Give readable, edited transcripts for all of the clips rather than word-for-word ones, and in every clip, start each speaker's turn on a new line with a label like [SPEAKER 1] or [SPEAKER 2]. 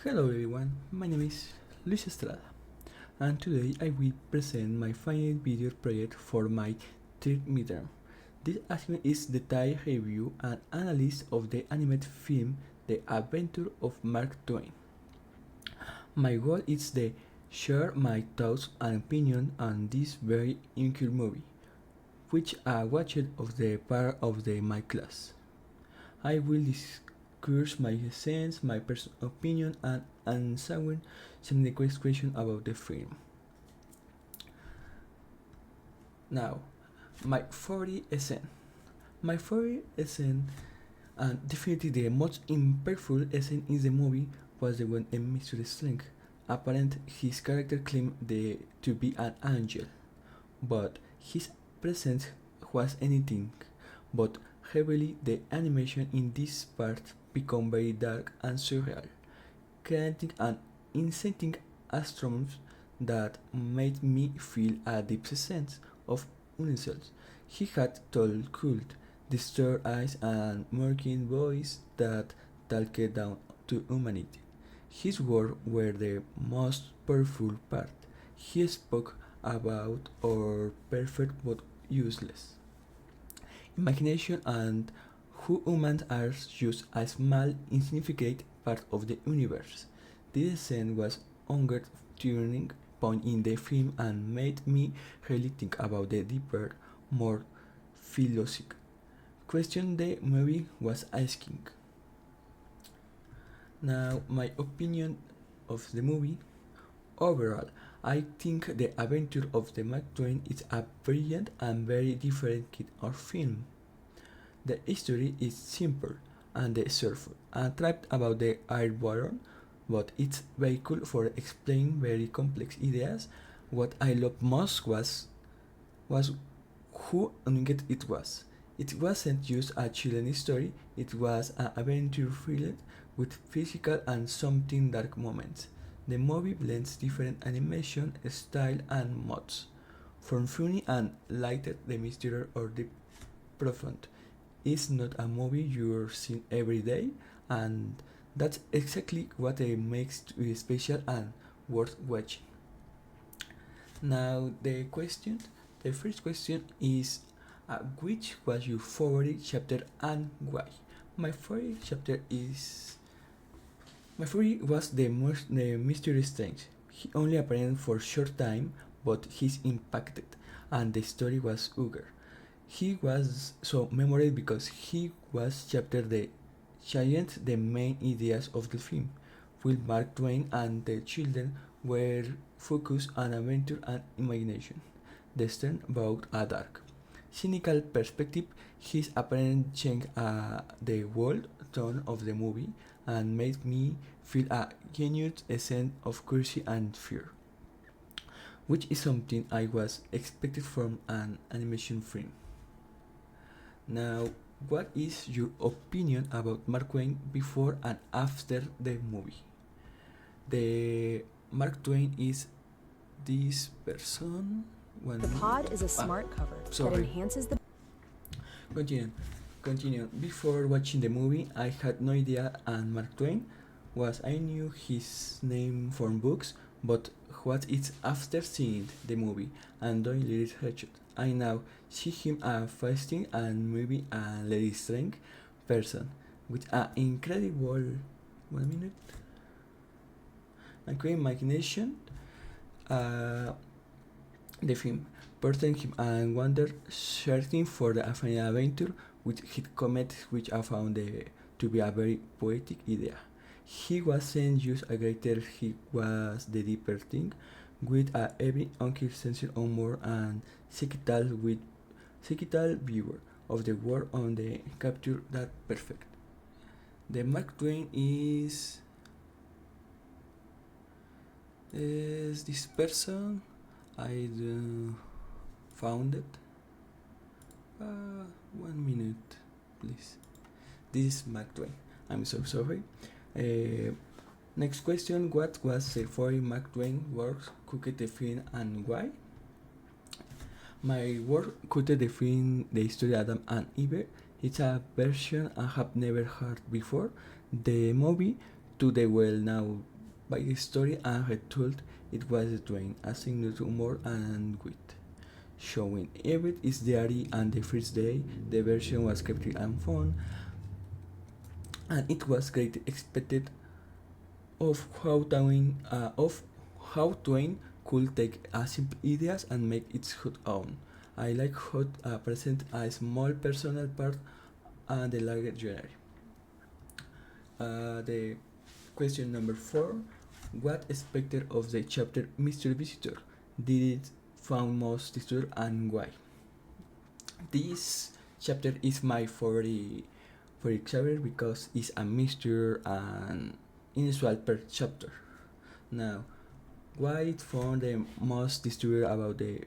[SPEAKER 1] Hello everyone, my name is Luis Estrada, and today I will present my final video project for my third midterm. This assignment is detailed review and analysis of the animated film The Adventures of Mark Twain. My goal is to share my thoughts and opinion on this very unique movie, which I watched of the part of my class. I will discuss my sense, my personal opinion, and answering some questions about the film. Now, my favorite scene. My favorite scene, and definitely the most impactful scene in the movie, was the one in Mr. Strange. Apparently, his character claimed to be an angel, but his presence was anything but heavily. The animation in this part become very dark and surreal, creating an inciting astrophones that made me feel a deep sense of unease. He had tall, cold, disturbed eyes and murky voice that talked down to humanity. His words were the most powerful part. He spoke about our perfect but useless imagination and who humans are just a small, insignificant part of the universe. This scene was another turning point in the film and made me really think about the deeper, more philosophical question the movie was asking. Now, my opinion of the movie. Overall, I think The Adventure of the Mark Twain is a brilliant and very different kind of film. The history is simple and the surface, and trapped about the airborne, but its vehicle for explaining very complex ideas. What I loved most was who unique it was. It wasn't just a children's story, it was an adventure filled with physical and something dark moments. The movie blends different animation style and modes, from funny and lighted the mystery or the profound. It's not a movie you're seeing every day, and that's exactly what it makes it special and worth watching. Now the first question is, which was your favorite chapter and why? My favorite chapter is my favorite was the mysterious strange. He only appeared for short time, but he's impacted, and the story was eager. He was so memorable because he was chapter the giant the main ideas of the film. Will Mark Twain and the children were focused on adventure and imagination. The stern brought a dark, cynical perspective. His apparent changed the world tone of the movie and made me feel a genuine sense of curiosity and fear, which is something I was expected from an animation film. Now, what is your opinion about Mark Twain before and after the movie? The Mark Twain is this person.
[SPEAKER 2] The pod is a smart cover that enhances the.
[SPEAKER 1] Continue. Continue. Before watching the movie, I had no idea and Mark Twain was. I knew his name from books, but what it's after seeing the movie and doing research, I now see him a fasting and maybe a very strange person with an incredible 1 minute and great imagination. Uh, the film portrayed him and wonder searching for the final adventure with his comet, which I found to be a very poetic idea. He wasn't just a greater, he was the deeper thing, with a every unclear sense of humor and psychical viewer of the world on the capture that perfect. The Mark Twain is this person. I found it. 1 minute, please. This is Mark Twain. I'm so sorry. Next question: what was the favorite Mark Twain works? Could define and why? My work could define the story Adam and Eve. It's a version I have never heard before. The movie to the well now by the story and retold. It was Twain, assigned to humor and wit, showing every is diary and the first day. The version was cryptic and fun, and it was great expected of how Twain could take simple ideas and make it his own. I like how present a small personal part and the larger genre. The question number 4: what aspect of the chapter Mr. Visitor did it found most disturbing and why? This chapter is my favorite chapter because it's a mixture and unusual per chapter. Now, what I found the most disturbing about the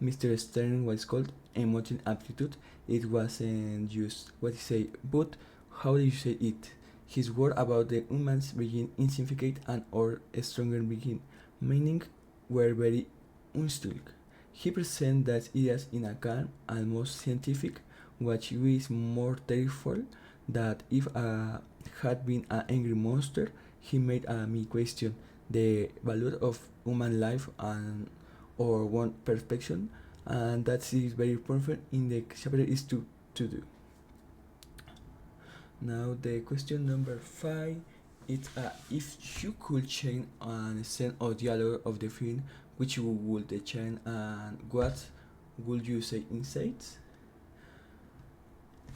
[SPEAKER 1] Mr. Stern was called emotion aptitude. It wasn't just what he say, but how do you say it? His word about the humans being insignificant and or stronger begin meaning were very unstuck. He presented that ideas in a calm, almost scientific, which is more terrible that if had been an angry monster, he made me question the value of human life and or one perception, and that is very important in the chapter is to do. Now the question number 5 is if you could change an scene or dialogue of the film, which would the change and what would you say inside?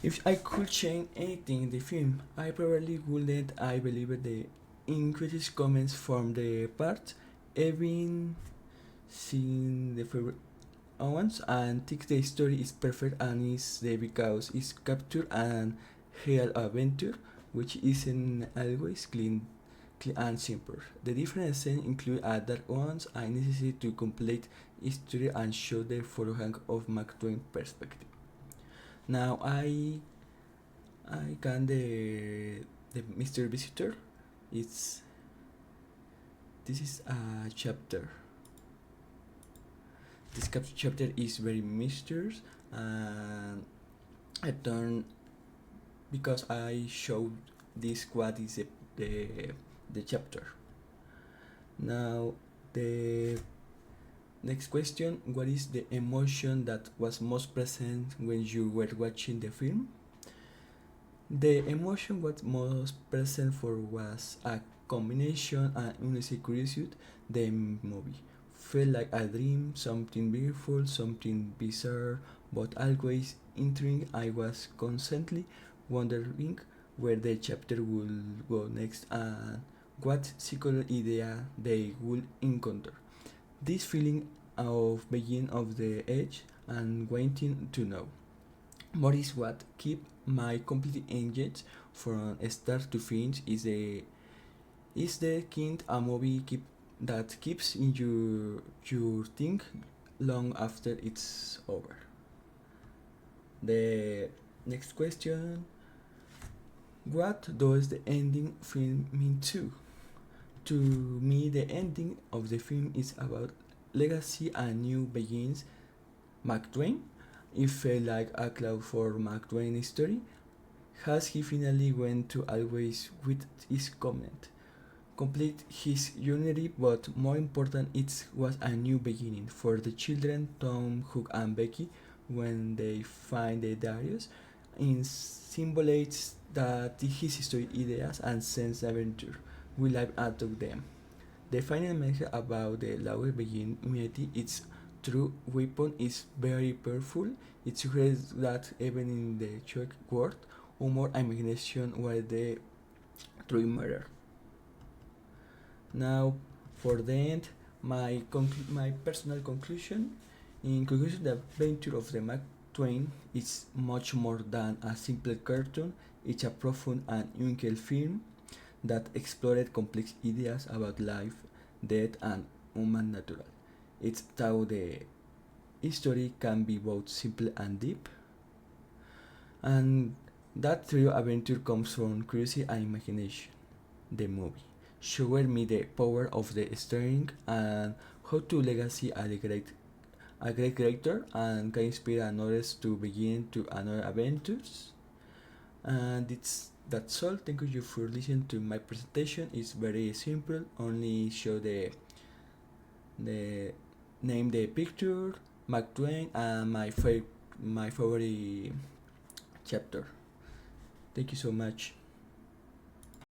[SPEAKER 1] If I could change anything in the film, I probably wouldn't. I believe the increased comments from the part, even seeing the favorite ones, and think the story is perfect and is there because it's capture and real adventure, which isn't always clean and simple. The different scenes include dark ones and necessary to complete history and show the forehand of Mark Twain perspective. Now I can the Mr. Visitor. It's this is a chapter. This chapter is very mysterious and I turn because I showed this what is the chapter. Now the next question: what is the emotion that was most present when you were watching the film? The emotion was most present for was a combination and honestly curiosity. The movie felt like a dream, something beautiful, something bizarre, but always intriguing. I was constantly wondering where the chapter would go next and what secret idea they would encounter. This feeling of being of the edge and waiting to know more is what keep my complete engaged from start to finish is the kind a movie that keeps in your think long after it's over. The next question: what does the ending film mean to? To me, the ending of the film is about legacy and new begins. Mark Twain. It felt like a cloud for Mark Twain's story. Has he finally went to always with his comment? Complete his journey, but more important, it was a new beginning for the children, Tom, Hook, and Becky, when they find the Darius. It symbolizes that his story ideas and sense adventure will live out of them. The final message about the lower begin humanity its true weapon is very powerful. It suggests that even in the choke world, humor and imagination were the true matter. Now, for the end, my personal conclusion. In conclusion, the adventure of the Mark Twain is much more than a simple cartoon. It's a profound and unique film that explored complex ideas about life, death, and human nature. It's how the history can be both simple and deep, and that true adventure comes from curiosity and imagination. The movie showed me the power of the storytelling and how to legacy a great character and can inspire others to begin to another adventures. And it's that's all. Thank you for listening to my presentation. It's very simple. Only show the name, the picture, Mark Twain, and my favorite chapter. Thank you so much.